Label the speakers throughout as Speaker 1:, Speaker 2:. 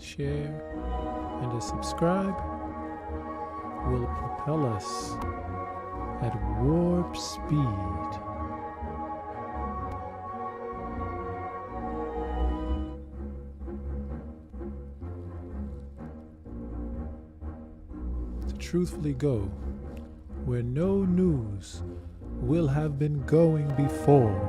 Speaker 1: share, and a subscribe will propel us at warp speed. To truthfully go where no news will have been going before.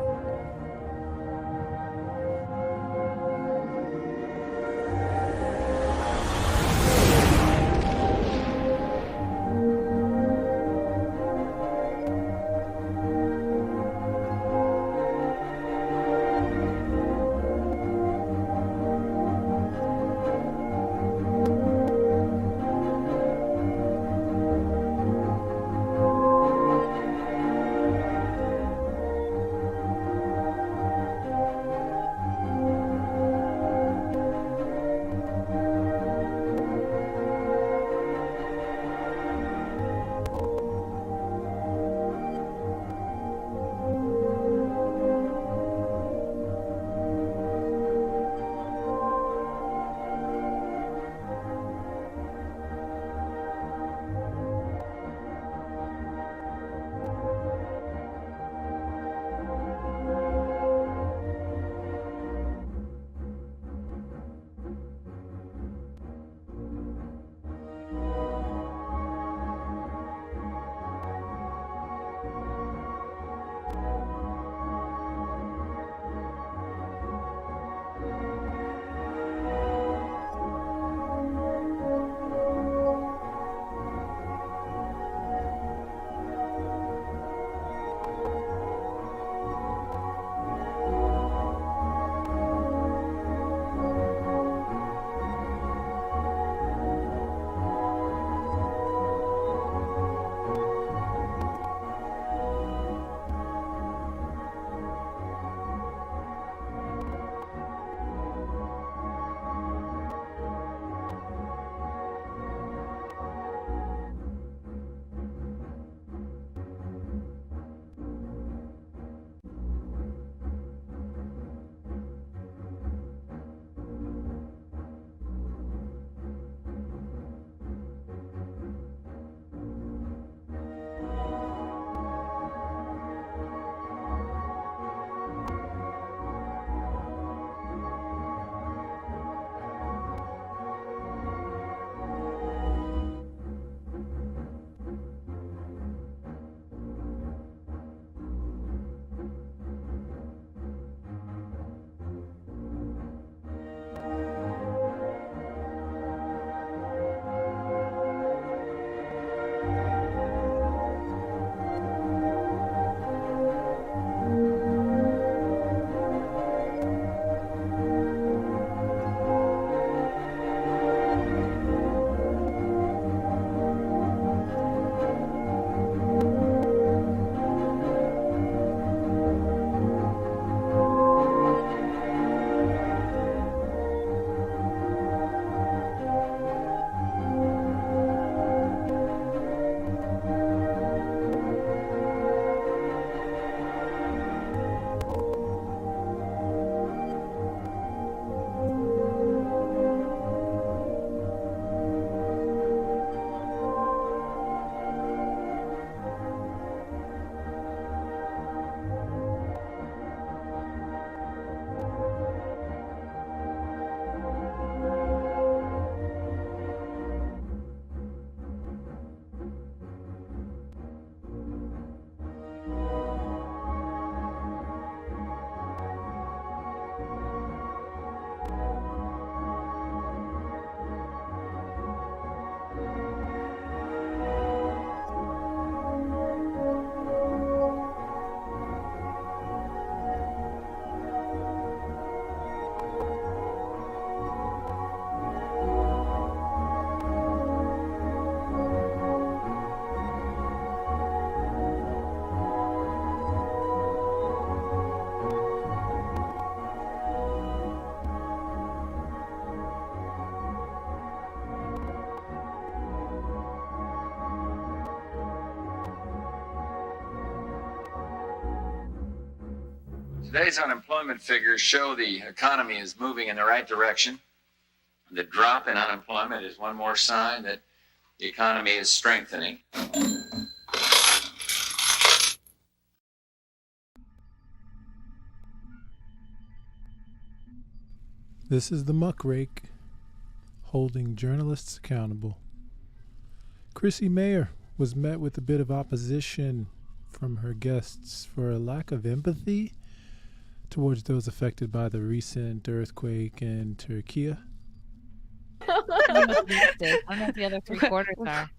Speaker 2: Today's unemployment figures show the economy is moving in the right direction. The drop in unemployment is one more sign that the economy is strengthening.
Speaker 1: This is the Muckrake, holding journalists accountable. Chrissie Mayr was met with a bit of opposition from her guests for a lack of empathy towards those affected by the recent earthquake in Turkiye.
Speaker 3: I don't know what the other 3/4 are.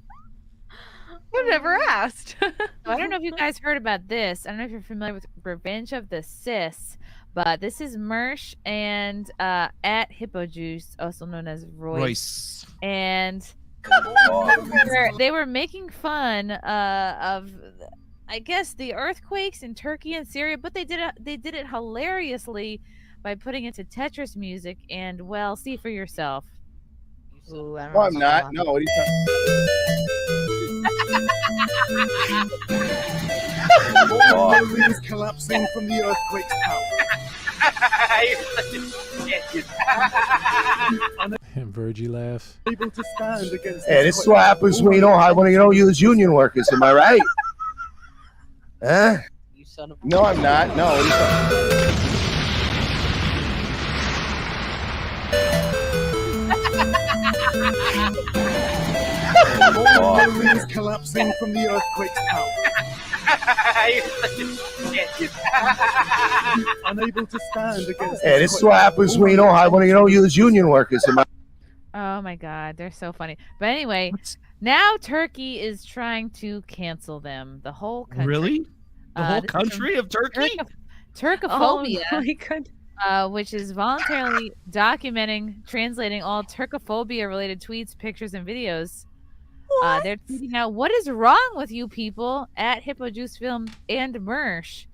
Speaker 4: I've never asked.
Speaker 3: So I don't know if you guys heard about this. I don't know if you're familiar with Revenge of the Cis, but this is Mersh and at Hippo Juice, also known as Royce. And they were making fun of, I guess, the earthquakes in Turkey and Syria, but they did it hilariously by putting it to Tetris music. And well, see for yourself.
Speaker 5: Ooh, I don't
Speaker 6: No,
Speaker 5: know
Speaker 6: I'm
Speaker 5: about
Speaker 6: not. No, what are you talking
Speaker 7: Buildings collapsing from the earthquake's power.
Speaker 1: And Virgie laugh.
Speaker 7: Able to stand against.
Speaker 6: Hey, this is what happens when you don't use union workers. Am I right? Huh?
Speaker 5: You son of a...
Speaker 6: No, I'm not. No, what are you
Speaker 7: Buildings collapsing from the earthquake's power. Unable to stand against.
Speaker 6: Hey, this is what happens when you don't use union workers. Am I?
Speaker 3: Oh my God, they're so funny. But anyway, now Turkey is trying to cancel them. The whole country.
Speaker 8: Really? The whole
Speaker 3: this is
Speaker 8: country of Turkey?
Speaker 3: Turkophobia,
Speaker 4: Oh my God.
Speaker 3: which is voluntarily documenting, translating all Turkophobia-related tweets, pictures, and videos. They're tweeting out, "What is wrong with you people?" at Hippo Juice Film and Mersh,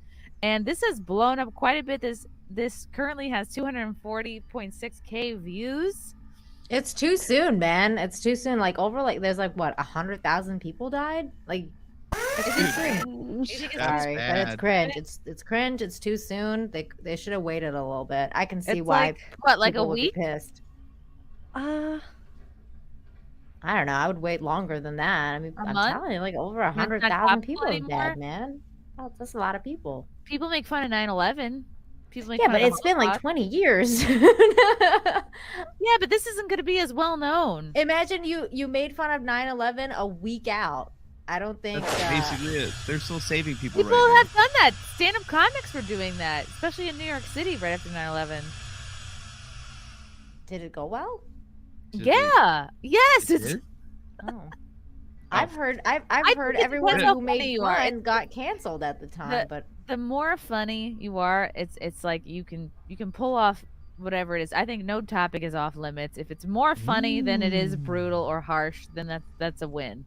Speaker 3: and this has blown up quite a bit. This currently has 240.6K views.
Speaker 5: It's too soon, man. It's too soon. Like there's like what 100,000 people died. Like, sorry, but it's cringe. It's cringe. It's too soon. They should have waited a little bit. I can see
Speaker 3: It's
Speaker 5: why.
Speaker 3: like a
Speaker 5: people would be
Speaker 3: week?
Speaker 5: pissed. I don't know. I would wait longer than that. I mean,
Speaker 3: A
Speaker 5: I'm
Speaker 3: month?
Speaker 5: telling you, like over
Speaker 3: not
Speaker 5: 100,000 people are
Speaker 3: anymore?
Speaker 5: dead, man. That's a lot of people.
Speaker 3: People make fun of 9/11. People make
Speaker 5: Yeah,
Speaker 3: fun
Speaker 5: but
Speaker 3: of
Speaker 5: it's been like
Speaker 3: Holocaust.
Speaker 5: 20 years.
Speaker 3: Yeah, but this isn't going to be as well known.
Speaker 5: Imagine you made fun of 9/11 a week out. I don't think
Speaker 8: That's basically it. They're still saving people
Speaker 3: People
Speaker 8: right
Speaker 3: have done that. Stand-up comics were doing that, especially in New York City right after 9/11.
Speaker 5: Did it go well?
Speaker 8: now.
Speaker 3: Yeah. Yes.
Speaker 8: It
Speaker 3: It's
Speaker 8: did?
Speaker 5: Oh. I've heard
Speaker 3: think
Speaker 5: heard
Speaker 3: it
Speaker 5: everyone
Speaker 3: depends how
Speaker 5: who
Speaker 3: funny
Speaker 5: made
Speaker 3: you are.
Speaker 5: fun got canceled at the time, but
Speaker 3: the more funny you are, it's like you can pull off whatever it is. I think no topic is off limits. If it's more funny than it is brutal or harsh, then that's a win.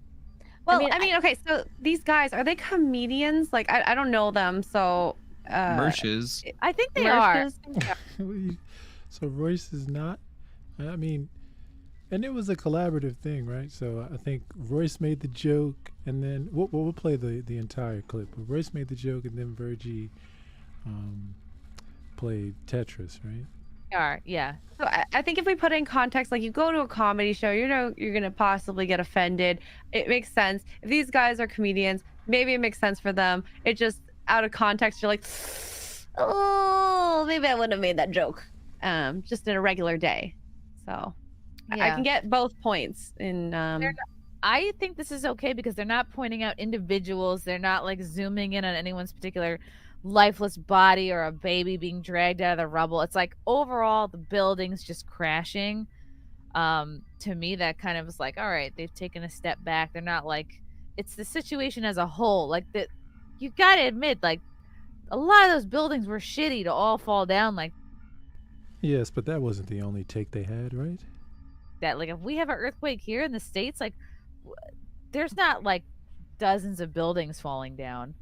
Speaker 4: Well, I mean, okay, so these guys, are they comedians? Like, I don't know them, so...
Speaker 8: Merches.
Speaker 3: I think they are.
Speaker 4: Merches?
Speaker 1: So Royce is not. I mean, and it was a collaborative thing, right? So I think Royce made the joke, and then we'll play the entire clip. But Royce made the joke, and then Virgie played Tetris, right?
Speaker 3: They are, yeah.
Speaker 4: So I think if we put in context, like you go to a comedy show, you know you're gonna possibly get offended. It makes sense. If these guys are comedians, maybe it makes sense for them. It just out of context, you're like, oh, maybe I wouldn't have made that joke. Just in a regular day. So I
Speaker 3: Yeah.
Speaker 4: can get both points in
Speaker 3: I think this is okay because they're not pointing out individuals. They're not like zooming in on anyone's particular lifeless body or a baby being dragged out of the rubble. It's like overall the building's just crashing. To me, that kind of is like, all right, they've taken a step back. They're not like, it's the situation as a whole. Like that, you gotta admit, like a lot of those buildings were shitty to all fall down like
Speaker 1: Yes, but that wasn't the only take they had, right?
Speaker 3: that. Like if we have an earthquake here in the States, like there's not like dozens of buildings falling down.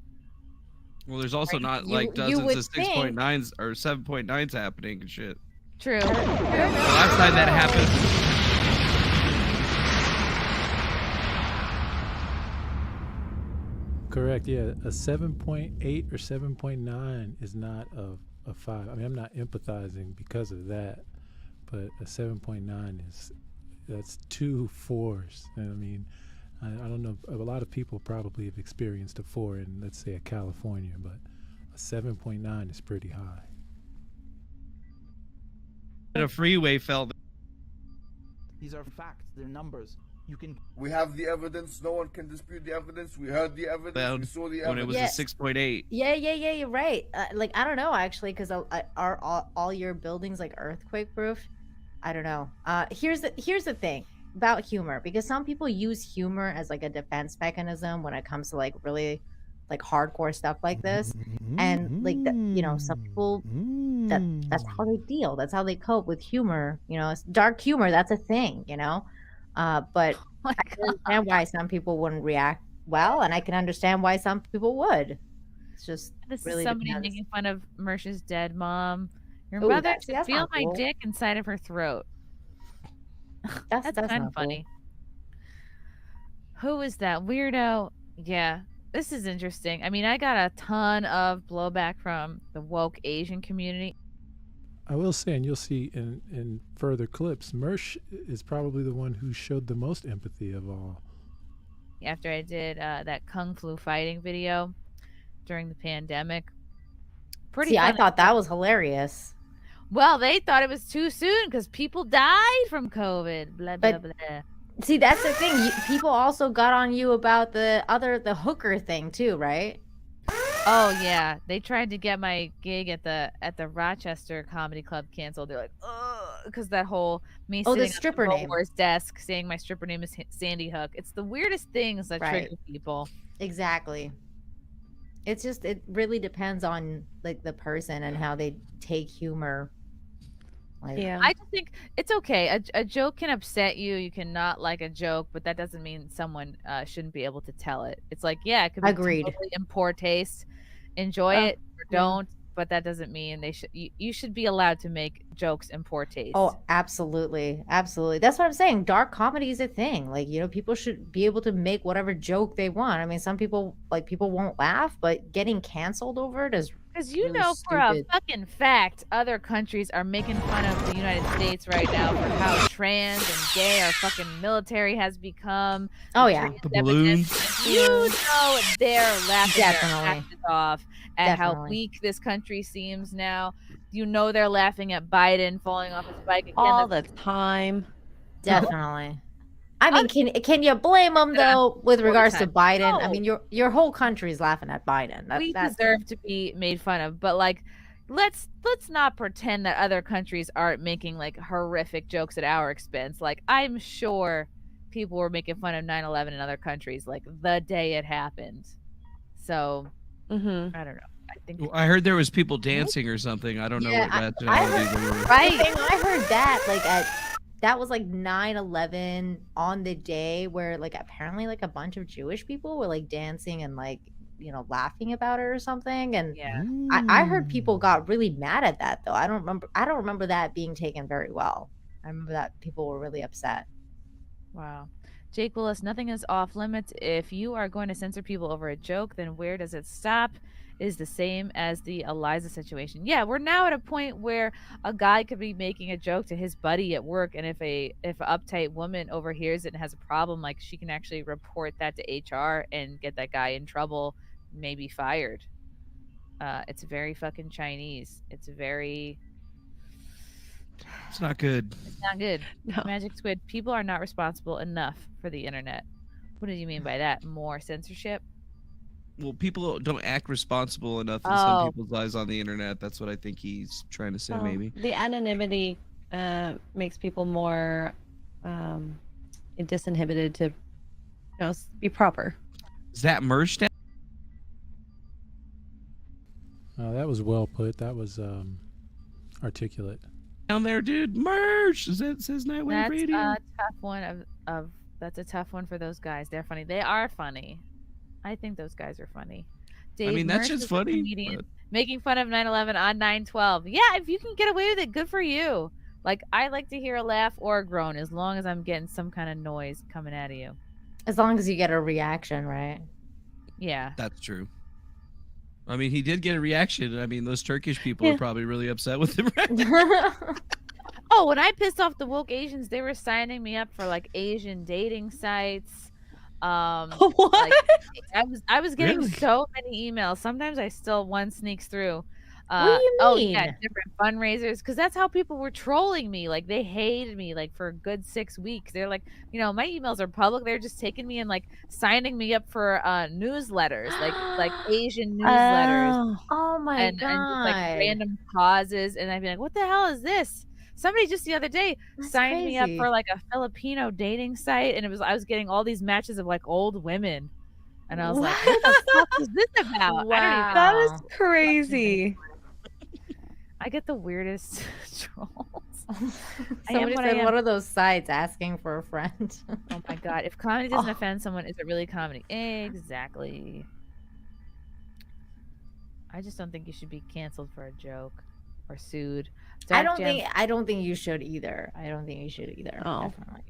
Speaker 8: Well, there's also not
Speaker 5: You-
Speaker 8: like
Speaker 5: you
Speaker 8: dozens
Speaker 5: would
Speaker 8: of 6.9s or 7.9s happening and shit.
Speaker 3: True.
Speaker 8: The last time that happened,
Speaker 1: Correct. Yeah, a 7.8 or 7.9 is not a 5. I mean, I'm not empathizing because of that, but a 7.9 that's 2 4s. I mean, I don't know. A lot of people probably have experienced a 4 in, let's say, a California, but a 7.9 is pretty high.
Speaker 8: A freeway fell.
Speaker 9: These are facts. They're numbers. You can.
Speaker 7: We have the evidence. No one can dispute the evidence. We heard the evidence.
Speaker 8: Down
Speaker 7: We saw the
Speaker 8: when it
Speaker 7: evidence.
Speaker 8: was a 6.8.
Speaker 5: Yeah, you're right. Like, I don't know, actually, because are all your buildings like earthquake proof? I don't know. Here's the thing about humor, because some people use humor as like a defense mechanism when it comes to like really like hardcore stuff like this, and like some people that's how they deal. That's how they cope with humor. It's dark humor. That's a thing. But I can understand why some people wouldn't react well, and I can understand why some people would. It's just
Speaker 3: This
Speaker 5: really
Speaker 3: is somebody
Speaker 5: depends.
Speaker 3: making fun of Mersh's dead mom. Your
Speaker 5: Ooh,
Speaker 3: mother
Speaker 5: that's
Speaker 3: to feel
Speaker 5: not
Speaker 3: my
Speaker 5: cool.
Speaker 3: dick inside of her throat.
Speaker 5: That's
Speaker 3: That's
Speaker 5: not
Speaker 3: kind of
Speaker 5: cool.
Speaker 3: funny. Who is that weirdo? Yeah, this is interesting. I mean, I got a ton of blowback from the woke Asian community.
Speaker 1: I will say, and you'll see in further clips, Mersh is probably the one who showed the most empathy of all.
Speaker 3: After I did that kung flu fighting video during the pandemic. Pretty
Speaker 5: See, I
Speaker 3: funny.
Speaker 5: thought that was hilarious.
Speaker 3: Well, they thought it was too soon because people died from COVID. Blah, blah,
Speaker 5: But-
Speaker 3: blah.
Speaker 5: See, that's the thing. People also got on you about the hooker thing too, right?
Speaker 3: Oh yeah, they tried to get my gig at the Rochester Comedy Club canceled. They're like, ugh, because that whole me
Speaker 5: Oh, the
Speaker 3: sitting
Speaker 5: stripper
Speaker 3: at the
Speaker 5: name.
Speaker 3: Bowar's desk saying my stripper name is Sandy Hook. It's the weirdest things that
Speaker 5: Right.
Speaker 3: trigger people.
Speaker 5: Exactly. It's just, it really depends on like the person and how they take humor. Like,
Speaker 4: Yeah.
Speaker 3: I just think it's okay. A joke can upset you. You can not like a joke, but that doesn't mean someone shouldn't be able to tell it. It's like, yeah, it could be
Speaker 5: Agreed.
Speaker 3: totally in poor taste. Enjoy it or
Speaker 5: yeah.
Speaker 3: don't, but that doesn't mean they should. You should be allowed to make jokes in poor taste.
Speaker 5: Oh, absolutely. Absolutely. That's what I'm saying. Dark comedy is a thing. Like, people should be able to make whatever joke they want. I mean, some people won't laugh, but getting canceled over it is
Speaker 3: because you
Speaker 5: really
Speaker 3: know for a
Speaker 5: stupid.
Speaker 3: fucking fact, other countries are making fun of the United States right now for how trans and gay our fucking military has become.
Speaker 5: Oh, yeah.
Speaker 8: The balloons.
Speaker 3: You know they're laughing their
Speaker 5: Definitely.
Speaker 3: asses off at how
Speaker 5: Definitely.
Speaker 3: weak this country seems now. You know they're laughing at Biden falling off his bike again.
Speaker 4: All the time.
Speaker 5: Definitely. I mean, can you blame them though with regards to
Speaker 3: time.
Speaker 5: Biden? I
Speaker 3: No.
Speaker 5: mean, your whole country's laughing at Biden.
Speaker 3: We
Speaker 5: That's
Speaker 3: deserve to be made fun of, but like let's not pretend that other countries aren't making like horrific jokes at our expense. Like I'm sure people were making fun of 9/11 in other countries like the day it happened. So
Speaker 4: Mm-hmm.
Speaker 3: I don't know. I think
Speaker 8: Well, I heard there was people dancing or something. I don't know
Speaker 5: Yeah,
Speaker 8: what
Speaker 5: I
Speaker 8: nationality they were.
Speaker 5: right. I heard that that was like 9/11 on the day where like apparently like a bunch of Jewish people were like dancing and like laughing about it or something. And
Speaker 3: yeah.
Speaker 5: I heard people got really mad at that though. I don't remember that being taken very well. I remember that people were really upset.
Speaker 3: Wow. Jake Willis, nothing is off limits. If you are going to censor people over a joke, then where does it stop? Is the same as the Eliza situation. Yeah, we're now at a point where a guy could be making a joke to his buddy at work, and if an uptight woman overhears it and has a problem, like she can actually report that to HR and get that guy in trouble, maybe fired. It's very fucking Chinese. It's
Speaker 8: not good.
Speaker 3: It's not good.
Speaker 4: No.
Speaker 3: Magic Squid, people are not responsible enough for the internet. What do you mean by that? More censorship?
Speaker 8: Well, people don't act responsible enough in
Speaker 3: Oh.
Speaker 8: some people's lives on the internet. That's what I think he's trying to say,
Speaker 4: Well,
Speaker 8: maybe.
Speaker 4: The anonymity makes people more disinhibited to be proper.
Speaker 8: Is that merged down?
Speaker 1: That was well put. That was articulate.
Speaker 8: Down there, dude? Merch! It says Nightwave
Speaker 3: That's
Speaker 8: Radio.
Speaker 3: a tough one that's a tough one for those guys. They're funny. They are funny. I think those guys are funny. Dave
Speaker 8: mean, that
Speaker 3: Mersh
Speaker 8: shit's
Speaker 3: is a
Speaker 8: funny,
Speaker 3: comedian
Speaker 8: but-
Speaker 3: making fun of 9/11 on 9/12. Yeah, if you can get away with it, good for you. Like I like to hear a laugh or a groan as long as I'm getting some kind of noise coming out of you.
Speaker 5: As long as you get a reaction, right?
Speaker 3: Yeah.
Speaker 8: That's true. I mean, he did get a reaction. I mean, those Turkish people
Speaker 4: Yeah.
Speaker 8: are probably really upset with him.
Speaker 3: Oh, when I pissed off the woke Asians, they were signing me up for like Asian dating sites.
Speaker 4: What?
Speaker 3: Like, I was getting
Speaker 1: Really?
Speaker 3: so many emails. Sometimes one sneaks through.
Speaker 5: What do you
Speaker 3: Oh yeah,
Speaker 5: mean?
Speaker 3: different fundraisers, because that's how people were trolling me. Like they hated me like for a good 6 weeks. They're like, my emails are public. They're just taking me and like signing me up for newsletters, like Asian newsletters.
Speaker 5: Oh my
Speaker 3: And just like
Speaker 5: god.
Speaker 3: random causes, and I'd be like, what the hell is this? Somebody just the other day
Speaker 5: That's
Speaker 3: signed me up
Speaker 5: crazy.
Speaker 3: for like a Filipino dating site, and I was getting all these matches of like old women, and I was like, what the fuck is this about?
Speaker 5: Wow.
Speaker 4: That is crazy.
Speaker 3: I get the weirdest trolls. I am
Speaker 5: Somebody
Speaker 3: what I
Speaker 5: said
Speaker 3: am.
Speaker 5: one of those sites asking for a friend.
Speaker 3: Oh my god, if comedy doesn't
Speaker 5: Oh.
Speaker 3: offend someone, is it really comedy? Exactly. I just don't think you should be canceled for a joke or sued.
Speaker 5: I
Speaker 3: Dark
Speaker 5: don't
Speaker 3: Jam-
Speaker 5: think you should either. I don't think you should either.
Speaker 4: Oh.
Speaker 5: Definitely.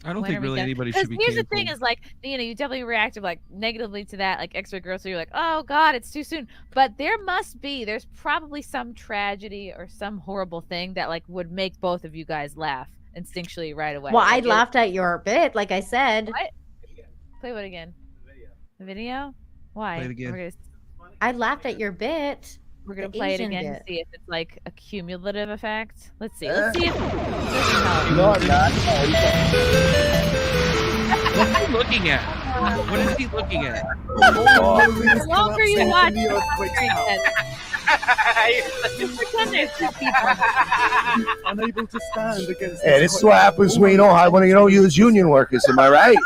Speaker 8: I don't
Speaker 3: When
Speaker 8: think
Speaker 3: are we
Speaker 8: really
Speaker 3: done?
Speaker 8: anybody
Speaker 3: 'Cause
Speaker 8: should be
Speaker 3: here's
Speaker 8: canceled.
Speaker 3: the thing is like, you definitely reacted like negatively to that, like X-Ray Girl, so you're like, oh god, it's too soon. But there's probably some tragedy or some horrible thing that like would make both of you guys laugh instinctually right away.
Speaker 5: Well, I
Speaker 3: Like,
Speaker 5: laughed at your bit, like I said.
Speaker 3: What? Play what again? The video? Why?
Speaker 8: Play it again.
Speaker 5: I laughed at your bit.
Speaker 3: We're gonna
Speaker 5: The
Speaker 3: play it
Speaker 5: Asian
Speaker 3: again
Speaker 5: bit.
Speaker 3: to see if it's like a cumulative effect. Let's see. Let's see if it doesn't help.
Speaker 6: No, I'm not.
Speaker 8: What's he looking at? What is he looking at?
Speaker 3: The longer you
Speaker 7: Collapsing
Speaker 3: watch,
Speaker 7: from the
Speaker 3: the
Speaker 7: earthquake's
Speaker 3: longer it gets. Just pretend there's two people.
Speaker 7: Unable to stand against.
Speaker 6: Hey, this is what happens when you don't use union workers. Am I right?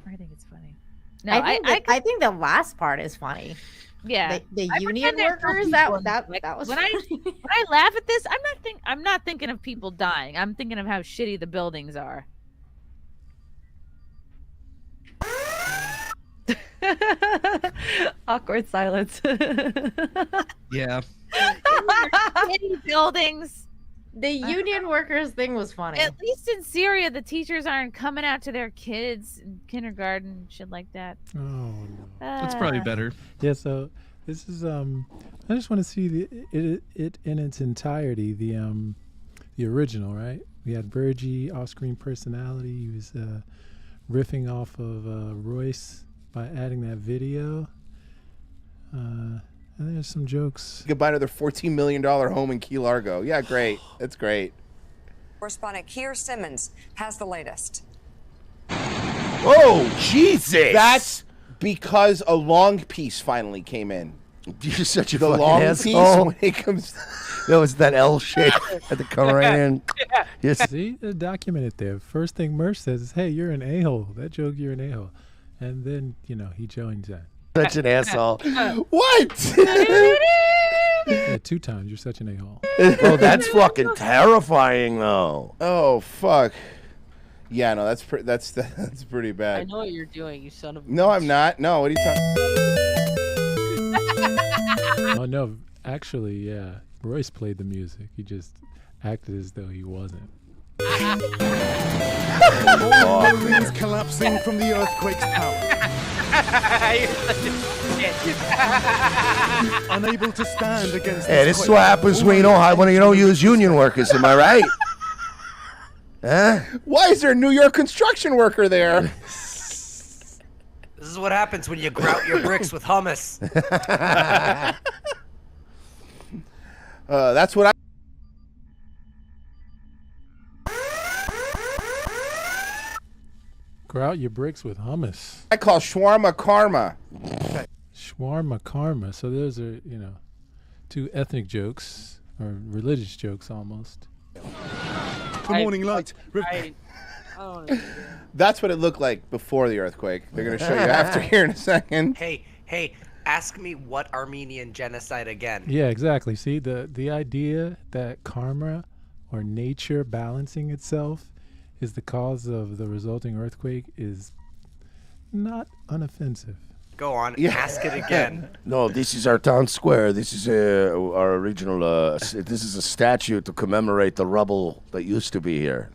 Speaker 3: I think it's funny. No,
Speaker 5: I think the last part is funny.
Speaker 3: yeah.
Speaker 5: The
Speaker 3: I
Speaker 5: union
Speaker 3: pretend there's no
Speaker 5: workers,
Speaker 3: people
Speaker 5: that
Speaker 3: in it.
Speaker 5: that was
Speaker 3: when
Speaker 5: funny.
Speaker 3: when I laugh at this, I'm not thinking of people dying. I'm thinking of how shitty the buildings are.
Speaker 4: Awkward silence.
Speaker 8: Yeah.
Speaker 3: Shitty buildings.
Speaker 5: The union workers thing was funny.
Speaker 3: At least in Syria, the teachers aren't coming out to their kids in kindergarten, shit like that.
Speaker 1: Oh no.
Speaker 8: That's probably better.
Speaker 1: Yeah. So this is I just want to see it in its entirety. The original, right? We had Virgie, off-screen personality. He was riffing off of Royce by adding that video. And there's some jokes.
Speaker 10: Goodbye to their $14 million home in Key Largo. Yeah, great. That's great.
Speaker 11: Correspondent Keir Simmons has the latest.
Speaker 6: Oh, Jesus!
Speaker 10: That's because a long piece finally came in.
Speaker 6: You're such a
Speaker 10: The
Speaker 6: fucking
Speaker 10: long
Speaker 6: asshole.
Speaker 10: piece when it comes.
Speaker 6: That was that L shape at the come right in. Yes.
Speaker 1: See, documented there. First thing Murph says is, "Hey, you're an a-hole." That joke, you're an a-hole, and then he joins that.
Speaker 6: Such an asshole.
Speaker 10: What?
Speaker 1: Yeah, 2 times. You're such an a-hole.
Speaker 6: Oh, that's fucking terrifying, though.
Speaker 10: Oh fuck. Yeah, no, that's pretty
Speaker 12: I
Speaker 10: bad.
Speaker 12: know what you're doing, you son of a
Speaker 10: No, I'm not. No, what are you talking?
Speaker 1: Oh no, actually, yeah. Royce played the music. He just acted as though he wasn't.
Speaker 7: All buildings collapsing from the earthquake's power. Unable to stand against.
Speaker 6: Hey, this is what happens when you don't use union workers. Am I right? Huh?
Speaker 10: Why is there a New York construction worker there?
Speaker 13: This is what happens when you grout your bricks with hummus.
Speaker 10: That's what I.
Speaker 1: Grout your bricks with hummus.
Speaker 10: I call shawarma karma.
Speaker 1: Shawarma karma. So those are, 2 ethnic jokes or religious jokes almost.
Speaker 7: The morning light.
Speaker 12: I don't wanna do that.
Speaker 10: That's what it looked like before the earthquake. They're gonna show you after here in a second.
Speaker 13: Hey, ask me what Armenian genocide again.
Speaker 1: Yeah, exactly. See, the idea that karma or nature balancing itself is the cause of the resulting earthquake is not unoffensive.
Speaker 13: Go on,
Speaker 6: Yeah.
Speaker 13: ask it again.
Speaker 6: No, this is our town square. This is our original. This is a statue to commemorate the rubble that used to be here.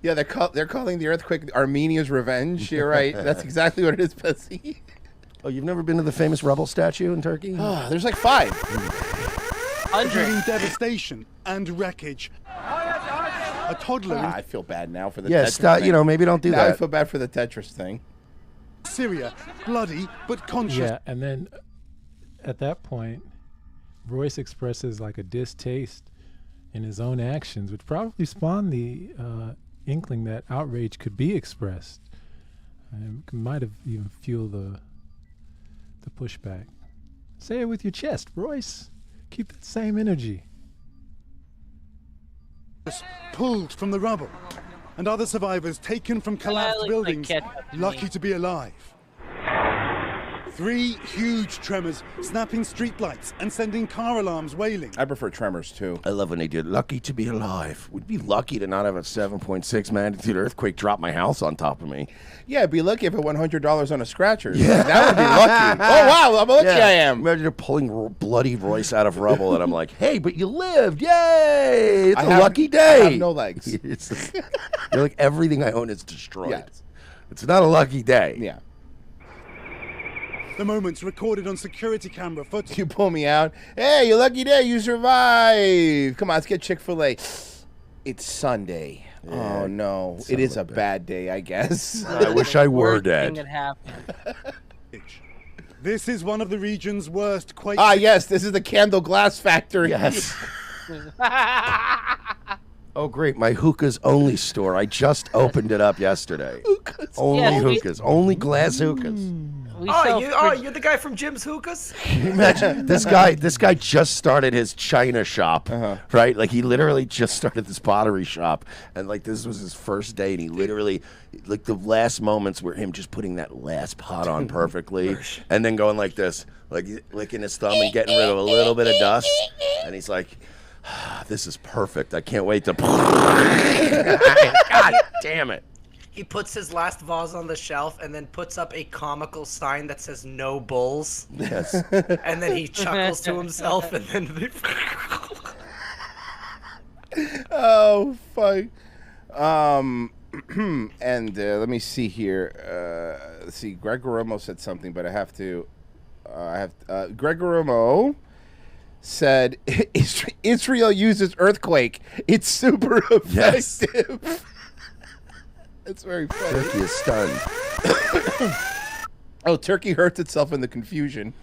Speaker 10: Yeah, they're calling the earthquake Armenia's revenge. You're right. That's exactly what it is, Bessie.
Speaker 6: Oh, you've never been to the famous rubble statue in Turkey?
Speaker 10: Oh, there's like 5.
Speaker 7: including devastation and wreckage. A toddler
Speaker 10: I feel bad now for the
Speaker 6: Yeah,
Speaker 10: Tetris
Speaker 6: stop.
Speaker 10: thing.
Speaker 6: You know, maybe don't do
Speaker 10: Now I
Speaker 6: that.
Speaker 10: feel bad for the Tetris thing.
Speaker 7: in Syria, bloody but conscious.
Speaker 1: Yeah, and then at that point, Royce expresses like a distaste in his own actions, which probably spawned the inkling that outrage could be expressed. And might have even fueled the pushback. Say it with your chest, Royce. Keep that same energy.
Speaker 7: Pulled from the rubble, and other survivors taken from collapsed
Speaker 12: looks like
Speaker 7: buildings,
Speaker 12: ketchup to
Speaker 7: lucky
Speaker 12: me.
Speaker 7: to be alive. 3 huge tremors snapping streetlights and sending car alarms wailing.
Speaker 10: I prefer Tremors too.
Speaker 6: I love when they do lucky to be alive. Would be lucky to not have a 7.6 magnitude earthquake drop my house on top of me.
Speaker 10: Yeah, it'd be lucky if it won $100 on a scratcher. Yeah, that would be lucky. Oh wow, how lucky I am.
Speaker 6: Imagine you're pulling bloody Royce out of rubble, and I'm like, "Hey, but you lived! Yay! It's a lucky day."
Speaker 10: I have no legs.
Speaker 6: You're like, everything I own is destroyed.
Speaker 10: Yes.
Speaker 6: It's not a lucky day.
Speaker 10: Yeah.
Speaker 7: The moments recorded on security camera footage.
Speaker 10: You pull me out. Hey, you lucky day, you survived. Come on, let's get Chick-fil-A. It's Sunday.
Speaker 6: Yeah,
Speaker 10: oh no, it is a bad day, I guess.
Speaker 6: I wish I were
Speaker 12: Worst thing
Speaker 6: dead.
Speaker 12: that happened.
Speaker 7: This is one of the region's worst quakes.
Speaker 10: Ah, yes, this is the candle glass factory.
Speaker 6: Yes. Oh, great. My hookahs only store. I just opened it up yesterday. Only
Speaker 12: Yes, we-
Speaker 6: hookahs. Only glass hookahs.
Speaker 12: We sell
Speaker 13: You're the guy from Jim's Hookahs?
Speaker 6: Can you imagine? This guy just started his China shop, right? Like, he literally just started this pottery shop. And, like, this was his first day. And he literally, like, the last moments were him just putting that last pot on perfectly. And then going like this, like, licking his thumb and getting rid of a little bit of dust. And he's like, this is perfect. I can't wait to... God damn it.
Speaker 13: He puts his last vase on the shelf and then puts up a comical sign that says "No bulls."
Speaker 6: Yes.
Speaker 13: And then he chuckles to himself and then.
Speaker 10: Oh, fuck. And let me see here. Let's see. Greg Romo said something, but I have to. Greg Romo said Israel uses earthquake. It's super effective.
Speaker 6: Yes.
Speaker 10: It's very funny.
Speaker 6: Turkey is stunned.
Speaker 10: Oh, Turkey hurts itself in the confusion.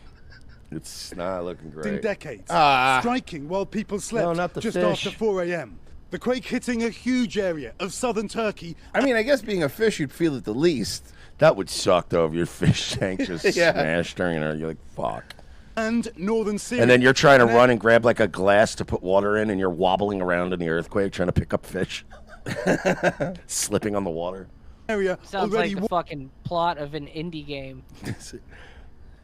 Speaker 6: It's not looking
Speaker 7: In
Speaker 6: great.
Speaker 7: decades,
Speaker 10: Ah.
Speaker 7: striking while people slept
Speaker 6: No, not the
Speaker 7: just
Speaker 6: fish.
Speaker 7: after 4 a.m. The quake hitting a huge area of southern Turkey.
Speaker 10: I mean, I guess being a fish, you'd feel it the least.
Speaker 6: That would suck, though, if your fish tank just
Speaker 10: Yeah.
Speaker 6: smashed during it. You're like, fuck.
Speaker 7: And northern Syria.
Speaker 6: And then you're trying to run and grab like a glass to put water in, and you're wobbling around in the earthquake trying to pick up fish. Slipping on the water.
Speaker 7: Area
Speaker 12: Sounds
Speaker 7: already
Speaker 12: like the fucking plot of an indie game.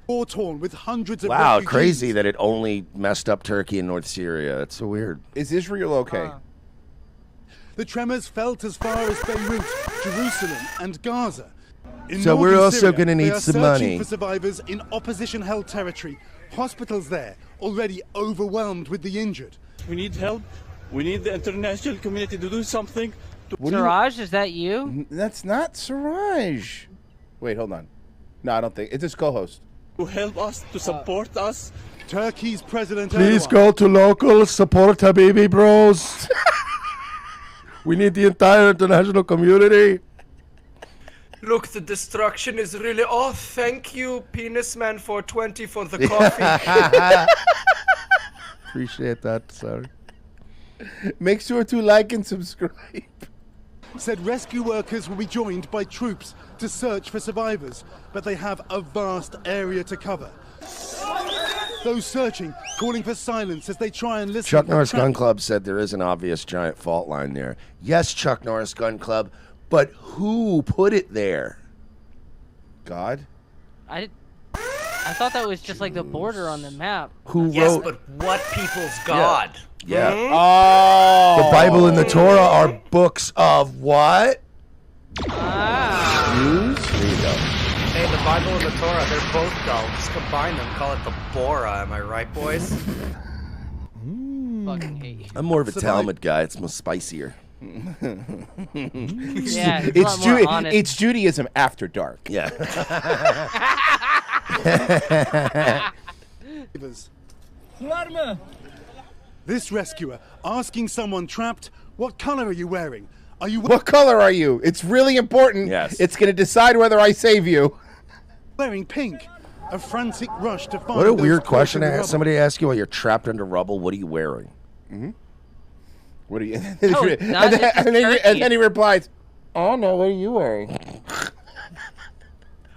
Speaker 7: war torn with hundreds of
Speaker 6: Wow,
Speaker 7: refugees.
Speaker 6: crazy that it only messed up Turkey and North Syria. That's so weird.
Speaker 10: Is Israel okay?
Speaker 7: The tremors felt as far as Beirut, Jerusalem, and Gaza. In
Speaker 6: So we're
Speaker 7: northern
Speaker 6: also
Speaker 7: Syria,
Speaker 6: gonna need
Speaker 7: they are
Speaker 6: some
Speaker 7: searching
Speaker 6: money.
Speaker 7: for survivors in opposition-held territory. Hospitals there already overwhelmed with the injured.
Speaker 14: We need help. We need the international community to do something.
Speaker 12: Siraj, is that you?
Speaker 10: That's not Siraj. Wait, hold on. No, I don't think it's his co-host.
Speaker 14: To help us, to support us.
Speaker 7: Turkey's President
Speaker 6: Please
Speaker 7: Erdogan.
Speaker 6: go to local, support Habibi bros. We need the entire international community.
Speaker 13: Look, the destruction is really. Oh, thank you, Penis Man, for 20 for the coffee.
Speaker 6: Appreciate that, sorry.
Speaker 10: Make sure to like and subscribe.
Speaker 7: Said rescue workers will be joined by troops to search for survivors, but they have a vast area to cover. Those searching calling for silence as they try and listen.
Speaker 6: Chuck
Speaker 7: for
Speaker 6: Norris Gun
Speaker 7: traffic.
Speaker 6: Club said there is an obvious giant fault line there. Yes, Chuck Norris Gun Club, but who put it there?
Speaker 10: God?
Speaker 12: I thought that was just like the border on the map.
Speaker 6: Who
Speaker 13: Yes,
Speaker 6: wrote?
Speaker 13: but what people's God?
Speaker 6: Yeah.
Speaker 10: Oh.
Speaker 6: The Bible and the Torah are books of what?
Speaker 12: Ah.
Speaker 6: There you go.
Speaker 13: Hey, the Bible and the Torah, they're both dull. Just combine them, call it the Bora, am I right, boys?
Speaker 12: Fucking hate you.
Speaker 6: I'm more of a Talmud guy. It's more spicier.
Speaker 12: Yeah, it's a lot more honest.
Speaker 10: It's Judaism after dark.
Speaker 6: Yeah.
Speaker 7: This rescuer asking someone trapped, what color are you wearing? Are you
Speaker 10: What color are you? It's really important.
Speaker 6: Yes.
Speaker 10: It's going to decide whether I save you.
Speaker 7: wearing pink? A frantic rush to find
Speaker 6: What a
Speaker 7: those
Speaker 6: weird
Speaker 7: caught
Speaker 6: question
Speaker 7: in
Speaker 6: to
Speaker 7: the
Speaker 6: ask
Speaker 7: rubble.
Speaker 6: somebody to ask you while you're trapped under rubble. What are you wearing?
Speaker 10: Mm-hmm. What are you?
Speaker 12: No, not just
Speaker 10: and then he replies, "Oh no, what are you wearing?"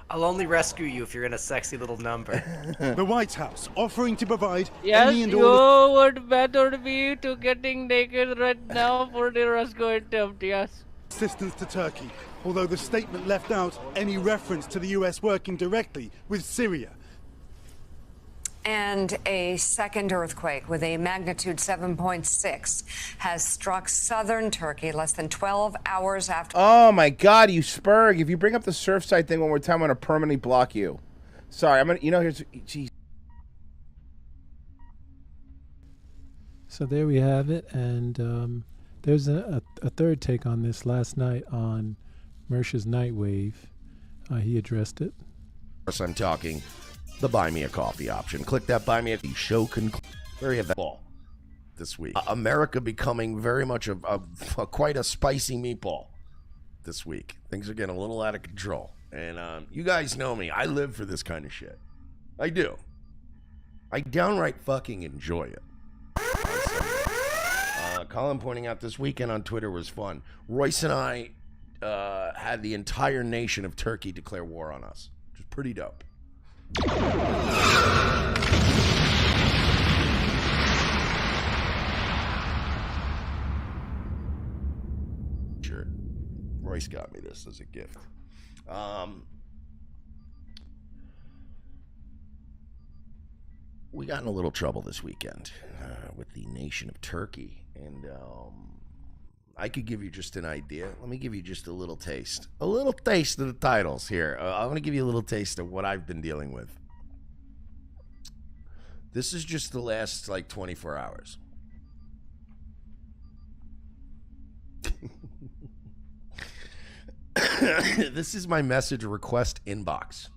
Speaker 13: I'll only rescue you if you're in a sexy little number.
Speaker 7: The White House offering to provide
Speaker 12: Yes,
Speaker 7: any and
Speaker 12: you
Speaker 7: all
Speaker 12: would better be to getting naked right now for the rescue attempt, yes.
Speaker 7: assistance to Turkey, although the statement left out any reference to the US working directly with Syria.
Speaker 11: And a second earthquake with a magnitude 7.6 has struck southern Turkey less than 12 hours after.
Speaker 10: Oh my God, you Spurg! If you bring up the Surfside thing one more time, I'm gonna permanently block you. Sorry, I'm gonna. You know, here's. Geez.
Speaker 1: So there we have it, and there's a third take on this last night on Mersha's Nightwave. He addressed it.
Speaker 6: Of course, I'm talking the Buy Me a Coffee option. Click that Buy Me a Coffee show. There you have that ball this week. America becoming very much of quite a spicy meatball this week. Things are getting a little out of control. And you guys know me. I live for this kind of shit. I do. I downright fucking enjoy it. Colin pointing out this weekend on Twitter was fun. Royce and I had the entire nation of Turkey declare war on us, which was pretty dope. Sure. Royce got me this as a gift. We got in a little trouble this weekend with the nation of Turkey, and I could give you just an idea. Let me give you just a little taste of the titles here. I'm going to give you a little taste of what I've been dealing with. This is just the last, 24 hours. This is my message request inbox.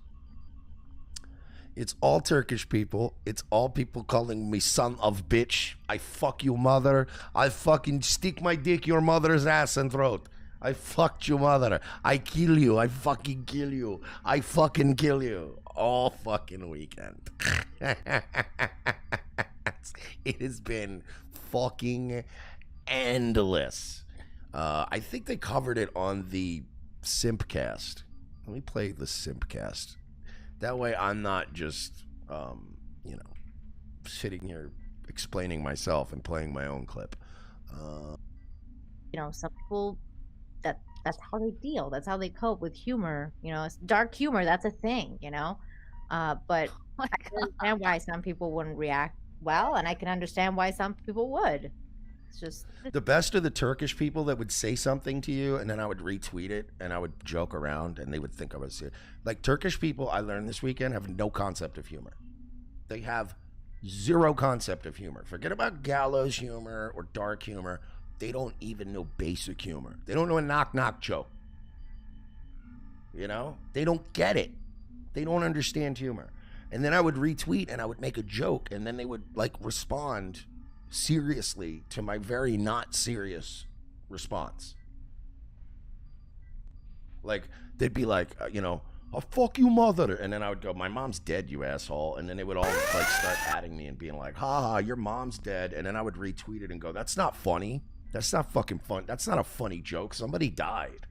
Speaker 6: It's all Turkish people. It's all people calling me son of bitch. I fuck you mother. I fucking stick my dick your mother's ass and throat. I fucked you mother. I kill you. I fucking kill you. I fucking kill you. All fucking weekend. It has been fucking endless. I think they covered it on the Simpcast. Let me play the Simpcast. That way I'm not just, sitting here explaining myself and playing my own clip.
Speaker 5: Some people, that's how they deal. That's how they cope with humor. It's dark humor. That's a thing, But I can understand why some people wouldn't react well, and I can understand why some people would. It's just
Speaker 6: the best of the Turkish people that would say something to you, and then I would retweet it, and I would joke around, and they would think I was serious. Like, Turkish people, I learned this weekend, have no concept of humor. They have zero concept of humor. Forget about gallows humor or dark humor. They don't even know basic humor. They don't know a knock-knock joke. They don't get it. They don't understand humor. And then I would retweet, and I would make a joke, and then they would, respond seriously to my very not serious response. They'd be like, oh, fuck you mother, and then I would go, my mom's dead, you asshole, and then they would all start adding me and being like, ha, your mom's dead, and then I would retweet it and go, that's not funny, that's not fucking fun, that's not a funny joke, somebody died.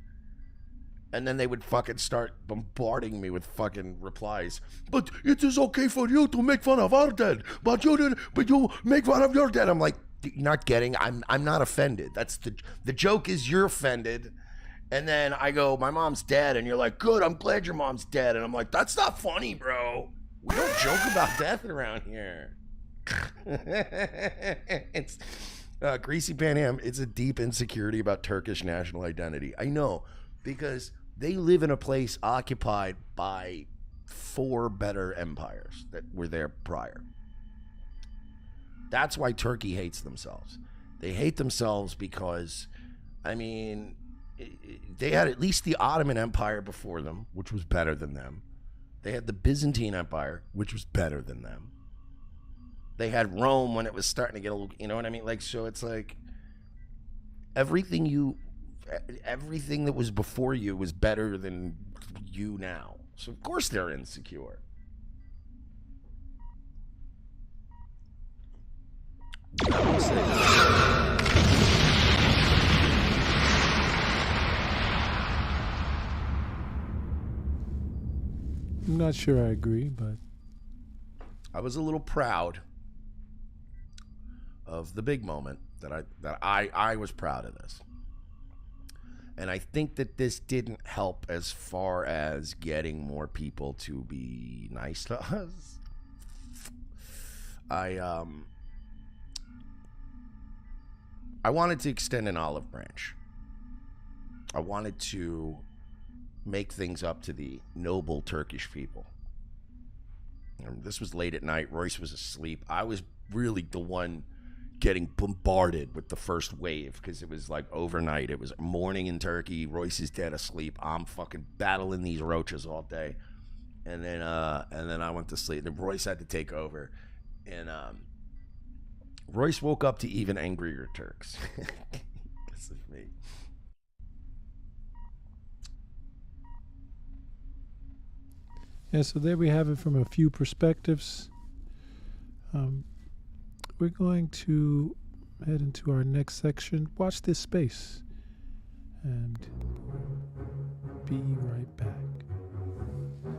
Speaker 6: And then they would fucking start bombarding me with fucking replies. But it is okay for you to make fun of our dead. But you make fun of your dead. I'm like, you're not getting. I'm not offended. That's the joke is you're offended. And then I go, my mom's dead, and you're like, good. I'm glad your mom's dead. And I'm like, that's not funny, bro. We don't joke about death around here. It's Greasy Panham. It's a deep insecurity about Turkish national identity. I know, because they live in a place occupied by 4 better empires that were there prior. That's why Turkey hates themselves. They hate themselves because, they had at least the Ottoman Empire before them, which was better than them. They had the Byzantine Empire, which was better than them. They had Rome when it was starting to get a little, you know what I mean? Like, so it's like everything that was before you was better than you now. So of course they're insecure.
Speaker 1: I'm not sure I agree, but
Speaker 6: I was a little proud of the big moment that I was proud of this. And I think that this didn't help as far as getting more people to be nice to us. I wanted to extend an olive branch. I wanted to make things up to the noble Turkish people. And this was late at night. Royce was asleep. I was really the one getting bombarded with the first wave because it was like overnight. It was morning in Turkey. Royce is dead asleep. I'm fucking battling these roaches all day. And then I went to sleep. Then Royce had to take over. And Royce woke up to even angrier Turks. Because of me.
Speaker 1: yeah, so there we have it from a few perspectives. We're going to head into our next section. Watch this space and be right back.